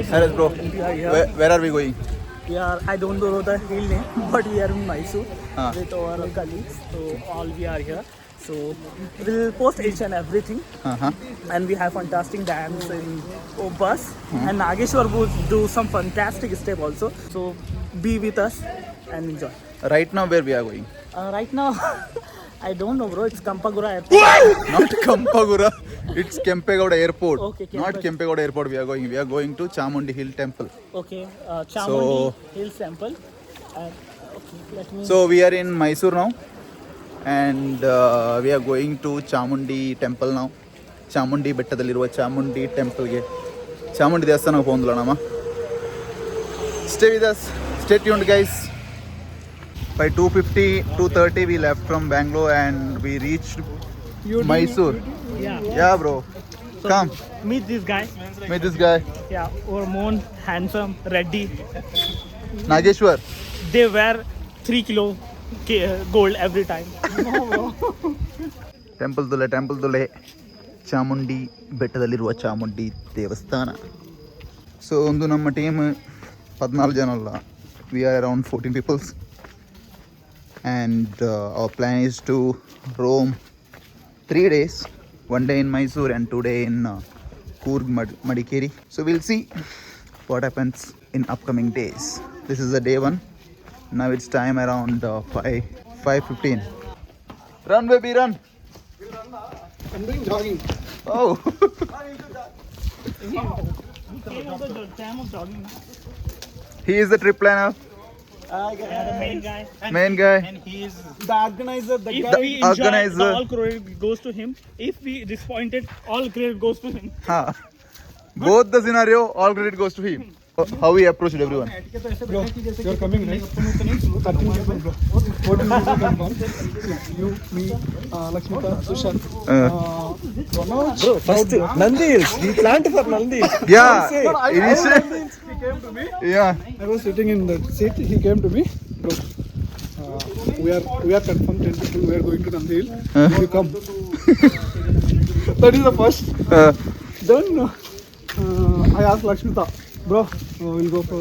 Harris bro, We are here. where are we going? We are. I don't know the real name, but we are in Mysore Ah. with our colleagues. So all we are here. So we'll post each and everything. Uh-huh. And we have fantastic dance in bus. And Nageshwar will do some fantastic step also. So be with us and enjoy. Right now where we are going? Right now, I don't know, bro. It's Kampagura Airport. Not Kampagura, it's Kempegowda Airport. Okay, Not Kempegowda Airport we are going. We are going to Chamundi Hill Temple. Okay, Chamundi Hills Temple. Okay, let me. So we are in Mysore now. And we are going to Chamundi Temple now. Chamundi ಬೆಟ್ಟದಲ್ಲಿರುವ ಚಾಮುಂಡಿ ಟೆಂಪಲ್ಗೆ ಚಾಮುಂಡಿ ದೇವಸ್ಥಾನಕ್ಕೆ ಹೋಗೋಣ ನಮ್ಮ stay with us stay tuned guys by 2:50 2:30 we left from Bangalore and we reached Mysore. Yeah bro, So come meet this guy. meet this guy Yeah, our Moon, handsome, Reddy. Nageshwar. They wear 3 kilo gold every time. Temple ದುಲೆ ಚಾಮುಂಡಿ ಬೆಟ್ಟದಲ್ಲಿರುವ ಚಾಮುಂಡಿ ದೇವಸ್ಥಾನ. So ಒಂದು ನಮ್ಮ team 14 ಜನ ಅಲ್ಲ, we are around 14 peoples and our plan is to roam 3 days, 1 day in Mysore and 2 day in Coorg Madikeri. So we'll see what happens in upcoming days. This is the day 1. Now it's time around 5:15. Run baby run. I'm doing jogging. Oh. Time of jogging. He is the trip planner, The main guy. And he is The organizer, the if guy. we enjoy, organizer. all credit goes to him. If we disappointed, all credit goes to him. Ha. Both the scenario, all credit goes to him. How he approached everyone. Bro, you're coming, right? 13 people, bro. 14 people can come. You, me, Lakshmita, Sushant. Manoj. Bro, first Nandi Hills. We planned for Nandi Hills. Yeah. Initially. He came to me. Yeah. I was sitting in that seat. He came to me. Bro, we are confirmed 10 people. We are going to Nandi Hill. You come. That is the first. Then I asked Lakshmita, bro, we'll go to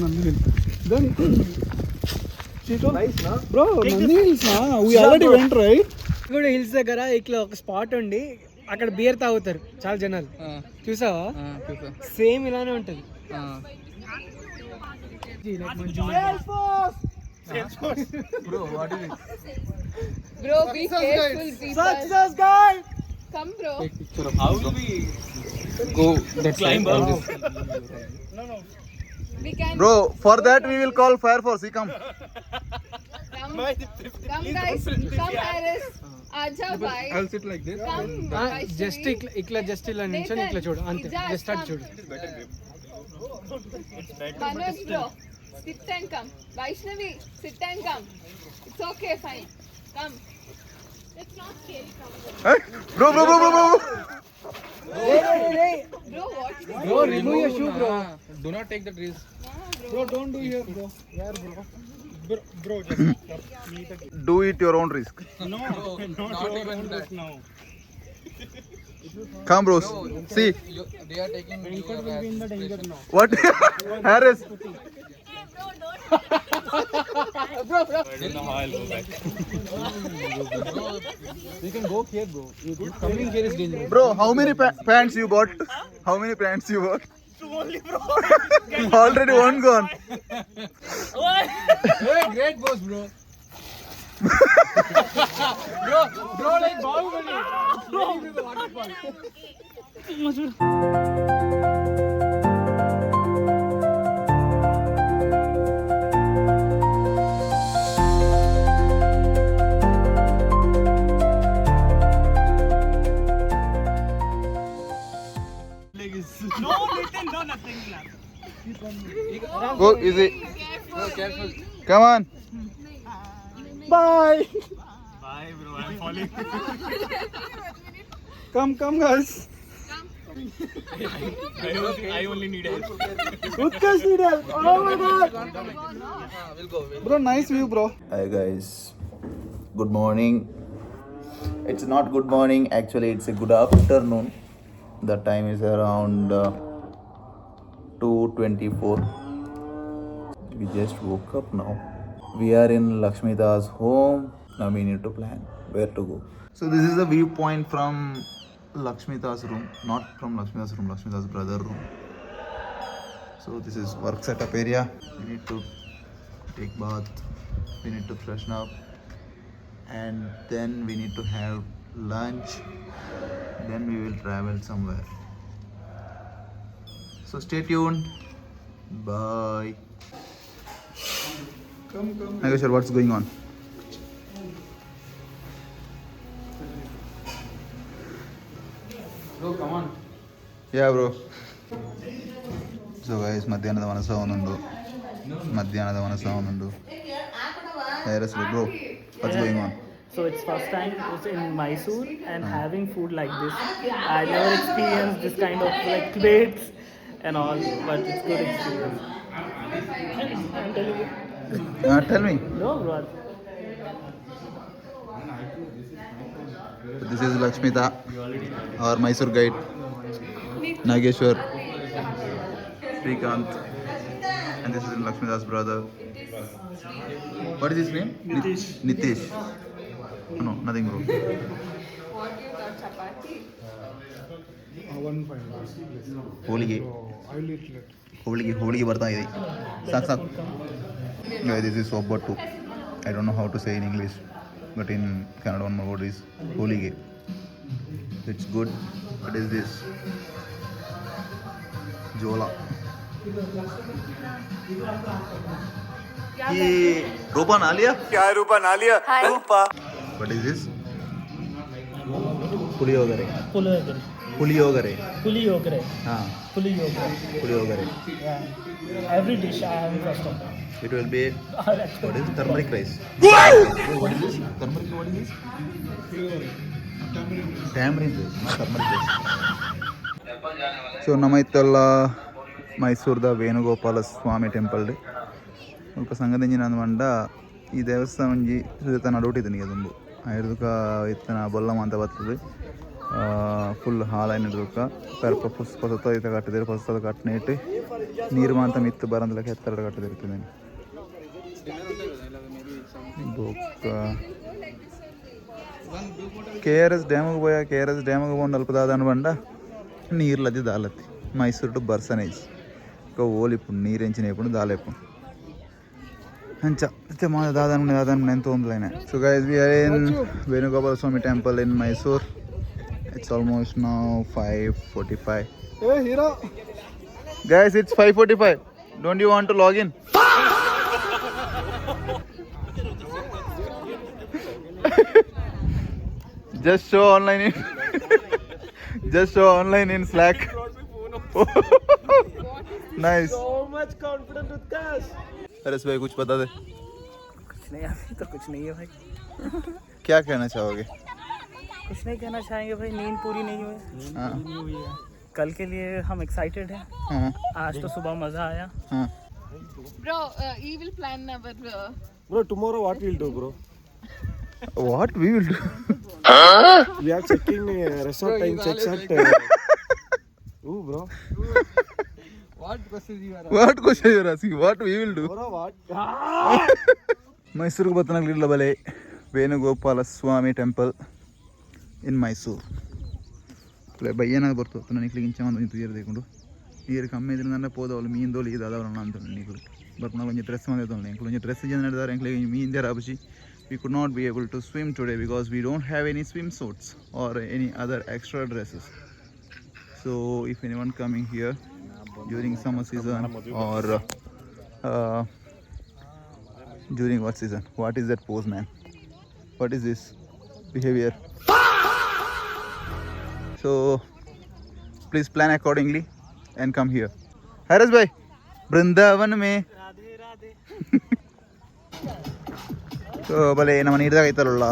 Nandi Hill. Then she told, nice, na? Bro, Nandi Hills, na? We already went, right? కూడా hills దగ్గర ఇట్లా ఒక spot ఉండి అక్కడ beer తాగుతారు చాలా జనాలు. చూసావా? సేమ్ ఇలానే ఉంటది. Bro, what is it? Bro, be careful, people. Success, guy! Come, bro. How will we go that climb up? We can Bro, for that we will call Fire Force. He come. come, guys. Come, Harris. Aja, bhai. I'll sit like this. Come, just ఇట్లా just ఇలా నించొని ఇట్లా చూడు అంతే. Just అటు చూడు. Manoj, bro. Sit and come. Vaishnavi, sit and come. It's okay, fine. Come. It's not scary. Come. Hey, bro. Bro, what? Bro, remove your shoe, bro. Do not take that risk. Bro. Bro, don't do here, bro. Where, bro? Bro, just Do it your own risk. not even that. No. Come, bros. See They are taking will be in the danger now. what Harris. We can go here, bro. Coming here is dangerous. Bro, how many pants you bought? How many pants you bought? Two only, bro. Already one gone. Hey, great boss, bro. bro, like Bahubali. Playing with the waterfall. No, Nitin, no, nothing. Go easy. Careful. Come on. Bye. Bye, bro. I'm falling. Come, guys. I only need help. Utkarsh need help. Oh my god. Bro, nice view, bro. Hi guys. Good morning. It's not good morning. Actually, it's a good afternoon. The time is around 2:24. We just woke up now. We are in Lakshmida's home. Now we need to plan where to go. So this is the viewpoint from Lakshmida's room, not from Lakshmida's room, Lakshmida's brother room. So this is work setup area. We need to take bath. We need to freshen up, and then we need to have lunch. Then we will travel somewhere. So stay tuned. Bye. Nageshwar, what's going on? Bro, come on. Yeah, bro. So guys, ಮಧ್ಯಾಹ್ನದ ಮನಸ್ಸು ಒಂದೊಂದು. Yes, bro. What's going on? So it's first time it's in Mysore and having food like this. I never experienced this kind of like plates and all, but it's good experience. I'm telling you. Tell me. No, bro. This is Lakshmita, our Mysore guide. Nageshwar, Srikanth, and this is Lakshmita's brother. What is his name? Nitish. Nitish. No, nothing, bro. What you got, chapati? One point. Holige I'll eat later. ಹೋಳಿಗೆ ಬರ್ತಾ ಇದೆ. ಸಾಕು. This is ಒಬ್ಬಟ್ಟು. I don't know how to say in English, but in Kannada one more word is holige. It's good. What is this? Jola. ये रूपा ना लिया? क्या है रूपा ना लिया? रूपा. What is this? Puliyogare. Puliyogare. हाँ. Puliyogare. Puliyogare. Yeah. Every dish I have first time. It will be. What is turmeric rice? What is this? Turmeric. What is this? Tamarind rice. Not turmeric rice. So ನಮ್ಮೈತಲ್ಲ ಮೈಸೂರದ Venugopala Swami temple ಸ್ವಲ್ಪ ಸಂಗದಿಂಜಿನ ಅಂದ್ಮಂಡ ಈ ದೇವಸ್ಥಾನ ಒಂಜಿ ಸುತ್ತ ನಡೋಟಿದ್ದೀನಿ ಅದೊಂದು ಆಯುರ್ದಕ ಇತ್ತನ ಬೊಲ್ಲಮ ಅಂತ ಬರ್ತದೆ ಫುಲ್ ಹಾಲೈನ ಹಿಡ್ದಕ್ಕ ಪೆರಪ ಪೊಸತ ಇತ್ತ ಕಟ್ಟಿದ್ರೆ ಪೊಸದ ಕಟ್ಟಿನಿಟ್ಟು ನೀರು ಮಾಂತ ಮಿತ್ತು ಬರಂದಲಕ್ಕೆ ಎತ್ತರ ಕಟ್ಟಿದಿರ್ತದೆ ಬೊಕ್ಕ KRS ಡ್ಯಾಮಿಗೆ పోయా KRS ಡ್ಯಾಮಿಗೆ పోಂಡು ಅಲ್ಪ ದಾದಾನ ಬಂಡ ನೀರ್ಲದಿ ದಾಲತ್ತಿ ಮೈಸೂರು ಟು ಬರ್ಸನೇಜ್ ఇంకా ఓలిప్పుడు నీరు ఎంచినప్పుడు దాలేపు అంచా అయితే మా దాదాపు ఎంతో ఉందిలైనా so guys we are in Venugopala Swami temple in Mysore it's almost now 5:45 Hey, Hira. Guys it's 5:45 don't you want to log in just show online in Slack. Nice. So much confident with cash. Haresh भाई कुछ बता दे. कुछ नहीं अभी तो कुछ नहीं है भाई. क्या कहना चाहोगे? कुछ नहीं कहना चाहेंगे भाई, नींद पूरी नहीं हुई. हाँ. कल के लिए हम एक्साइटेड हैं. हाँ. आज तो सुबह मजा आया. हाँ. Bro, he will plan our. Bro, tomorrow what we'll do, bro? What we will do? We are checking resort time checks at. Ooh, bro. What question you are asking? What we will do? Bro, what? ಮೈಸೂರಿಗೆ ಬತ್ತನಾಗಲಿಲ್ಲ ಬಲೆ Venugopal Swami temple ಇನ್ ಮೈಸೂರು ಬಯ್ಯನಾಗ ಬರ್ತು ನನಗೆ ಇಂಚ ಒಂದು ನೀರು ತೆಗೊಂಡು ನೀರು ಕಮ್ಮಿ ಇದ್ರೆ ನನ್ನ ಪೋದವಳು ಮೀನು ದೋಲಿ ಇದು ಅದಾವಲ್ಲ ಅಂತ ನೀರು ಬರ್ಪನ ಕೊಂಚ ಡ್ರೆಸ್ ಮಾಡಿದವಳು ಕೊಂಚ ಡ್ರೆಸ್ ಜನ ನಡೆದಾರೆ ಎಂಕ್ಲಿಗೆ ಮೀನ್ ದೇರ ಹಬ್ಬಸಿ we could not be able to swim today because we don't have any swimsuits or any other extra dresses. So if anyone coming here during summer season or during what season? What is that pose, man? What is this behavior? So please plan accordingly and come here. Haris bhai, Brindavan mein. So bale ನಮ್ಮ ನೀರ್ದಾಗ ಐತಲ್ಲ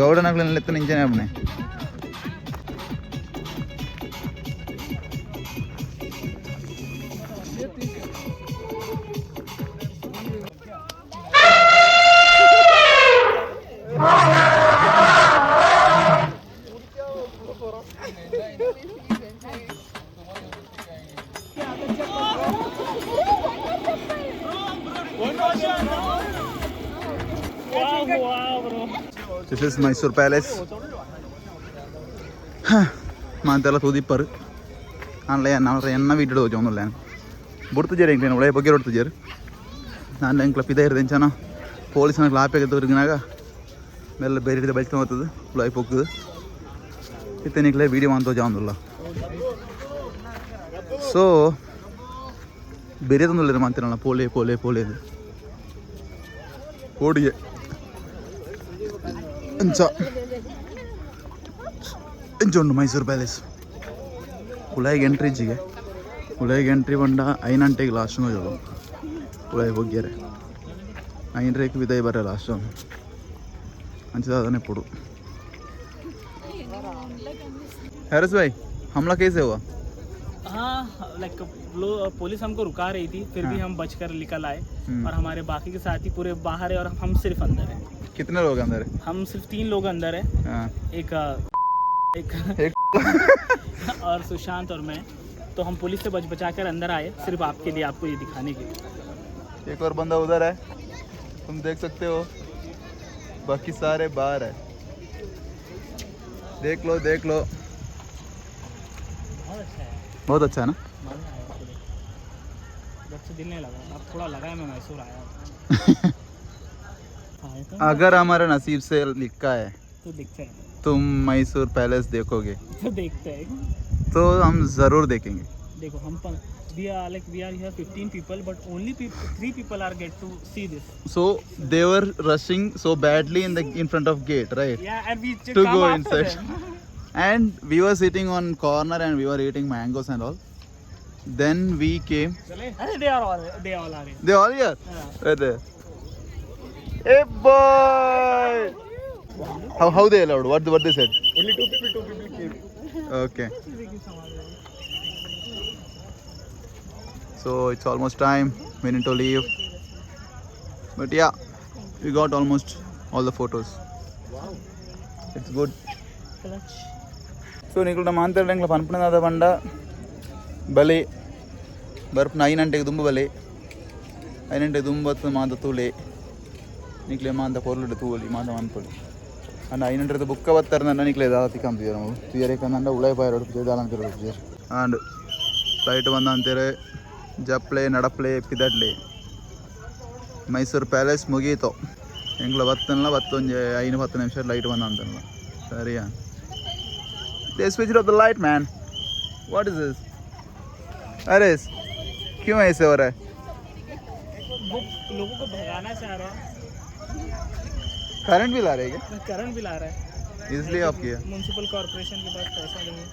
ಗೌಡನಾಗ್ಲೆಲ್ಲ ಎತ್ತ ನಿಂಚನೆ ಅಪ್ಪನೆ This is Mysore Palace. Mantala to the per. Unless another video on the land. Burtujer and Wale Poker to Jer. And then Clapida than Chana. Police and Lapaka to Rinaga. Well, buried the Belton to the Fly Poker. It's a video on the Janula. So, buried on the Lermantana, Pole. Podi. Enjoy Mysore Palace. Ulai entry jige. Ulai entry banda ainan take last no job. Ulai bogere. Ain rek vidai bare last one. Ancha ne podu. Harris bhai, हमला कैसे हुआ? हाँ like police हमको रुका रही थी फिर भी हम बचकर निकल आए और हमारे बाकी के साथी पूरे बाहर है और हम सिर्फ अंदर है। कितने लोग अंदर है? हम सिर्फ 3 लोग अंदर है। एक और सुशांत और मैं। तो हम पुलिस से बचा कर अंदर आए सिर्फ आपके लिए, आपको ये दिखाने के लिए। एक और बंदा उधर है, तुम देख सकते हो, बाकी सारे बाहर है। देख लो बहुत अच्छा है ना। जब से दिल नहीं लगा, अब थोड़ा लगा है मैं मैसूर आया। अगर हमारे नसीब से लिखा है तो दिखते हैं, तुम मैसूर पैलेस देखोगे तो देखते हैं, तो हम जरूर देखेंगे। देखो हम we are here 15 people but only 3 people are get to see this. So they were rushing so badly in front of gate, right? Yeah, and we To come go after inside. them. And we were sitting on corner and we were eating mangoes and all. Then we came. They all are here. They all here? Yeah. Right there. Hey boy! How they allowed? What they said? Only two people came. Okay. So it's almost time. We need to leave. But yeah, we got almost all the photos. Wow. It's good. So Nikul Mantel and Lapanpana the Vanda Ballet Burp 9 and take Dumbale. I didn't take Dumba to Manda Tule Nikleman the Portal to Tuli, Manda Manpul. And I entered the book of Tarna Nikla comes here. Tiarekananda Ulai by Jalan. And Light one Antere Japle, Nadaple, Pidadle Mysore Palace Mugito. Englavatana Vatunja, I know what the shed light one Antana. Sorry. They switched off the light, man. What is this? Ares, क्यों ऐसे हो रहा है? वो लोगों को भगाना चाह रहा है। करंट बिल आ रहा है क्या? करंट बिल आ रहा है। इसलिए ऑफ किया। म्युनिसिपल कॉर्पोरेशन के पास पैसा नहीं है।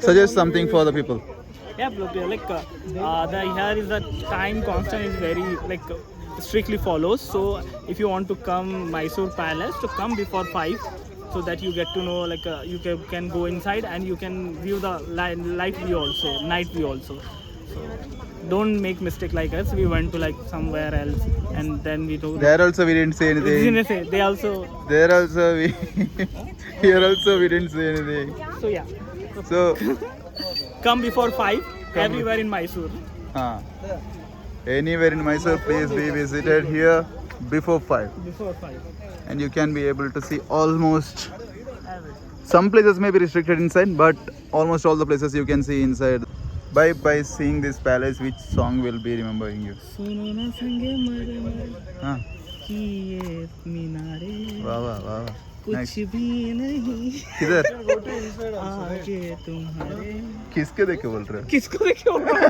Suggest something for the people. Yeah, like the here is the time constant is very like strictly follows. So if you want to come Mysore Palace, to come before 5, so that you get to know like you can go inside and you can view the light view also, night view also. So don't make mistake like us. We went to like somewhere else and then we do. There also we didn't say anything. They also. There also we. Here also we didn't say anything. So yeah. So. Come before 5. Everywhere in Mysore. Anywhere in Mysore, please be visited here before 5. Before 5. And you can be able to see almost. Some places may be restricted inside, but almost all the places you can see inside. By seeing this palace, which song will be remembering you? Wow. कुछ भी नहीं किधर आगे तुम्हारे किसके देख के बोल रहे हो किसको देख के बोल रहे हो